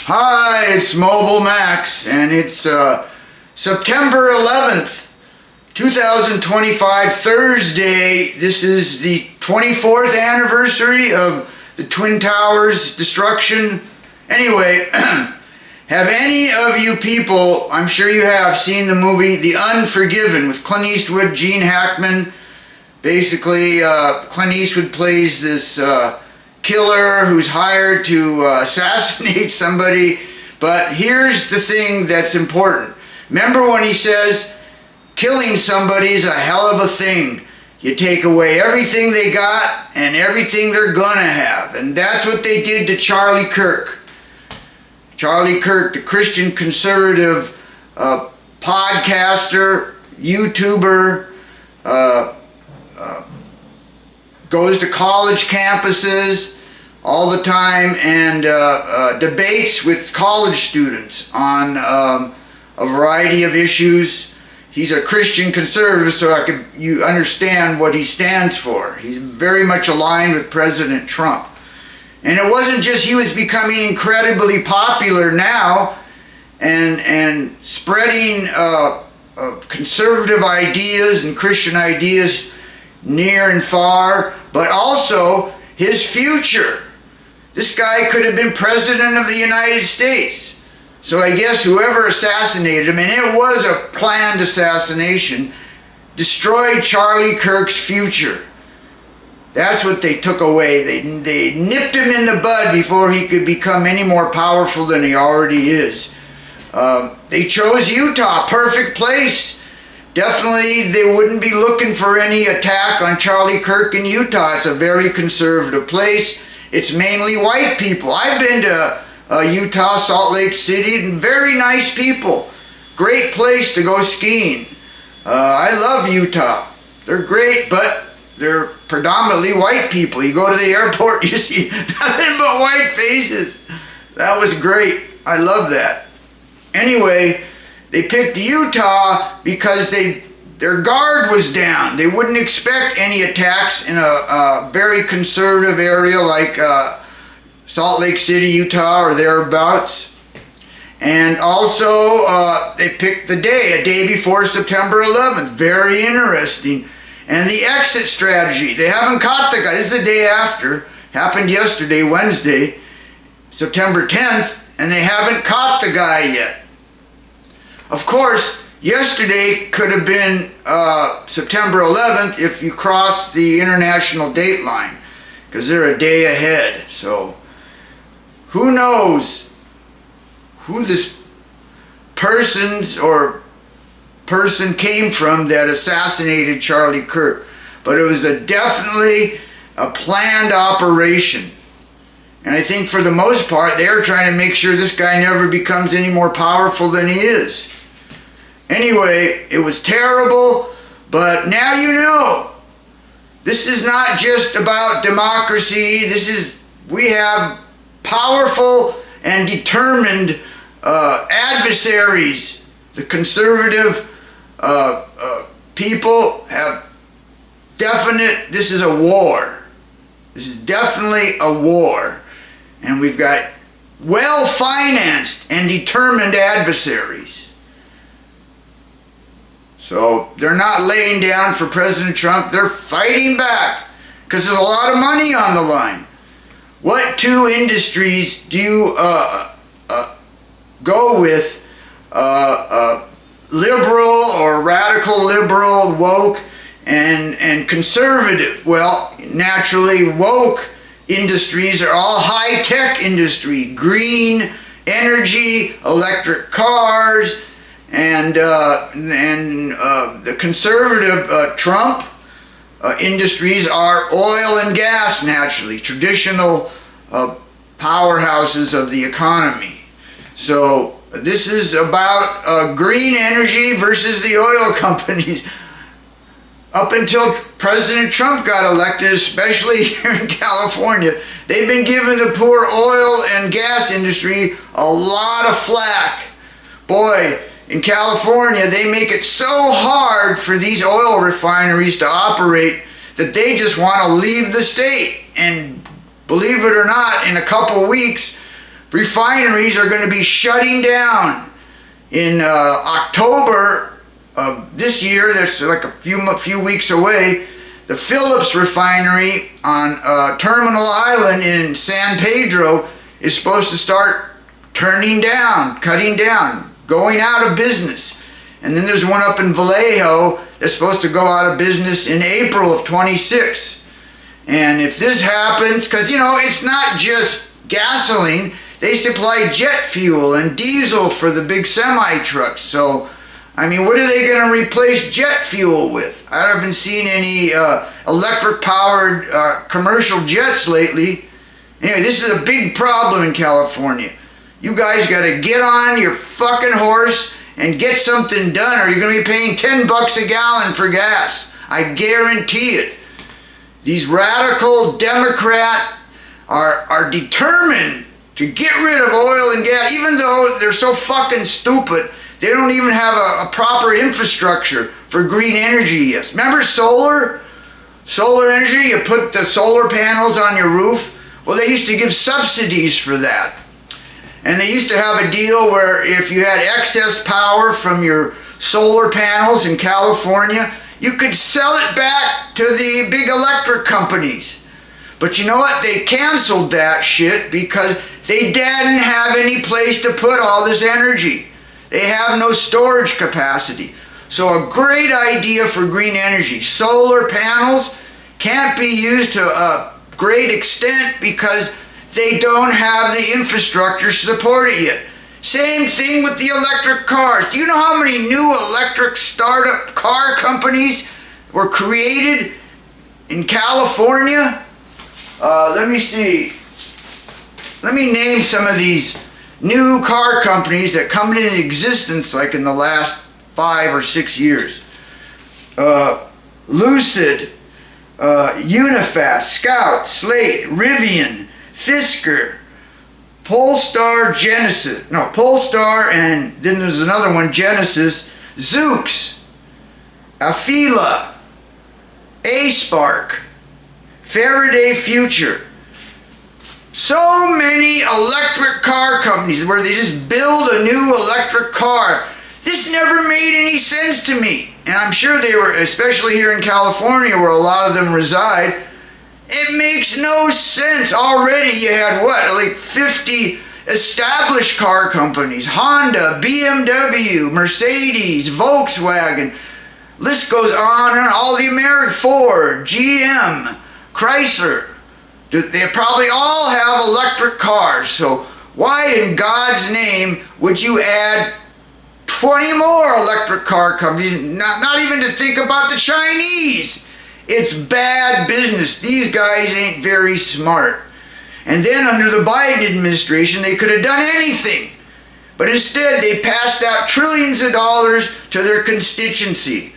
Hi, it's Mobile Max, and it's September 11th, 2025, Thursday. This is the 24th anniversary of the Twin Towers destruction. Anyway, have any of you people, I'm sure you have, seen the movie The Unforgiven with Clint Eastwood, Gene Hackman? Basically, Clint Eastwood plays this killer who's hired to assassinate somebody. But here's the thing that's important. Remember when he says, killing somebody is a hell of a thing. You take away everything they got and everything they're gonna have. And that's what they did to Charlie Kirk. Charlie Kirk, the Christian conservative podcaster, YouTuber, goes to college campuses all the time and debates with college students on a variety of issues. He's a Christian conservative, so you understand what he stands for. He's very much aligned with President Trump. And it wasn't just he was becoming incredibly popular now and spreading conservative ideas and Christian ideas near and far, but also his future. This guy could have been president of the United States. So I guess whoever assassinated him, and it was a planned assassination, destroyed Charlie Kirk's future. That's what they took away. They nipped him in the bud before he could become any more powerful than he already is. They chose Utah, perfect place. Definitely they wouldn't be looking for any attack on Charlie Kirk in Utah. It's a very conservative place. It's mainly white people. I've been to Utah, Salt Lake City, and very nice people. Great place to go skiing. I love Utah. They're great, but they're predominantly white people. You go to the airport, you see nothing but white faces. That was great. I love that. Anyway, they picked Utah because their guard was down. They wouldn't expect any attacks in a very conservative area like Salt Lake City, Utah, or thereabouts. And also, they picked the day, a day before September 11th. Very interesting. And the exit strategy. They haven't caught the guy. This is the day after. Happened yesterday, Wednesday, September 10th, and they haven't caught the guy yet. Of course, yesterday could have been September 11th if you cross the international date line, because they're a day ahead. So who knows who this person came from that assassinated Charlie Kirk, but it was definitely a planned operation. And I think for the most part they were trying to make sure this guy never becomes any more powerful than he is. Anyway, it was terrible, but now you know. This is not just about democracy. We have powerful and determined adversaries. The conservative people have this is a war. This is definitely a war. And we've got well-financed and determined adversaries. So they're not laying down for President Trump. They're fighting back because there's a lot of money on the line. What two industries do you go with? Liberal or radical liberal, woke, and conservative? Well, naturally, woke industries are all high-tech industry, green energy, electric cars, and the conservative Trump industries are oil and gas, naturally, traditional powerhouses of the economy. So this is about green energy versus the oil companies. Up until President Trump got elected, especially here in California, they've been giving the poor oil and gas industry a lot of flack. Boy, in California, they make it so hard for these oil refineries to operate that they just want to leave the state. And believe it or not, in a couple weeks, refineries are going to be shutting down in October of this year. That's like a few weeks away. The Phillips refinery on Terminal Island in San Pedro is supposed to start cutting down, going out of business. And then there's one up in Vallejo that's supposed to go out of business in April of 26. And if this happens, because it's not just gasoline, they supply jet fuel and diesel for the big semi trucks. So I mean, what are they going to replace jet fuel with? I haven't seen any electric powered commercial jets lately. Anyway, this is a big problem in California. You guys got to get on your fucking horse and get something done, or you're going to be paying $10 a gallon for gas. I guarantee it. These radical Democrats are determined to get rid of oil and gas, even though they're so fucking stupid. They don't even have a proper infrastructure for green energy yet. Remember solar? Solar energy, you put the solar panels on your roof. Well, they used to give subsidies for that. And they used to have a deal where if you had excess power from your solar panels in California, you could sell it back to the big electric companies. But you know what? They canceled that shit because they didn't have any place to put all this energy. They have no storage capacity. So a great idea for green energy. Solar panels can't be used to a great extent because they don't have the infrastructure to support it yet. Same thing with the electric cars. Do you know how many new electric startup car companies were created in California? Let me see. Let me name some of these new car companies that come into existence like in the last 5 or 6 years. Lucid, Unifast, Scout, Slate, Rivian, Fisker, Polestar, and then there's another one, Genesis, Zoox, Afila, A-Spark, Faraday Future. So many electric car companies where they just build a new electric car. This never made any sense to me. And I'm sure they were, especially here in California where a lot of them reside, it makes no sense. Already you had like 50 established car companies. Honda, BMW, Mercedes, Volkswagen. List goes on and on. All the American, Ford, GM, Chrysler. They probably all have electric cars. So why in God's name would you add 20 more electric car companies? Not even to think about the Chinese. It's bad business. These guys ain't very smart. And then under the Biden administration, they could have done anything. But instead, they passed out trillions of dollars to their constituency.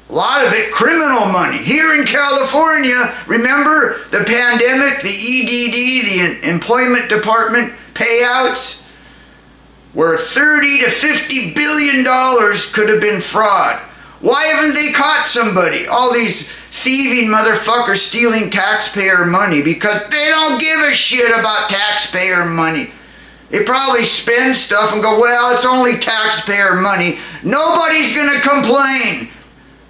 A lot of it criminal money. Here in California, remember the pandemic, the EDD, the Employment Department payouts, where $30 to $50 billion could have been fraud. Why haven't they caught somebody? All these thieving motherfuckers stealing taxpayer money because they don't give a shit about taxpayer money. They probably spend stuff and go, well, it's only taxpayer money. Nobody's gonna complain.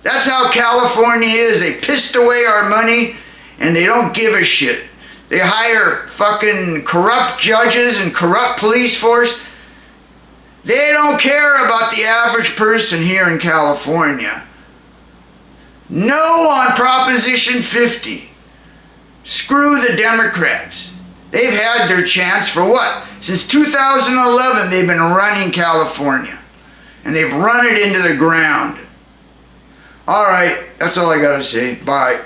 That's how California is. They pissed away our money and they don't give a shit. They hire fucking corrupt judges and corrupt police force. They don't care about the average person here in California. No on Proposition 50. Screw the Democrats. They've had their chance for what? Since 2011 they've been running California. And they've run it into the ground. All right, that's all I gotta say. Bye.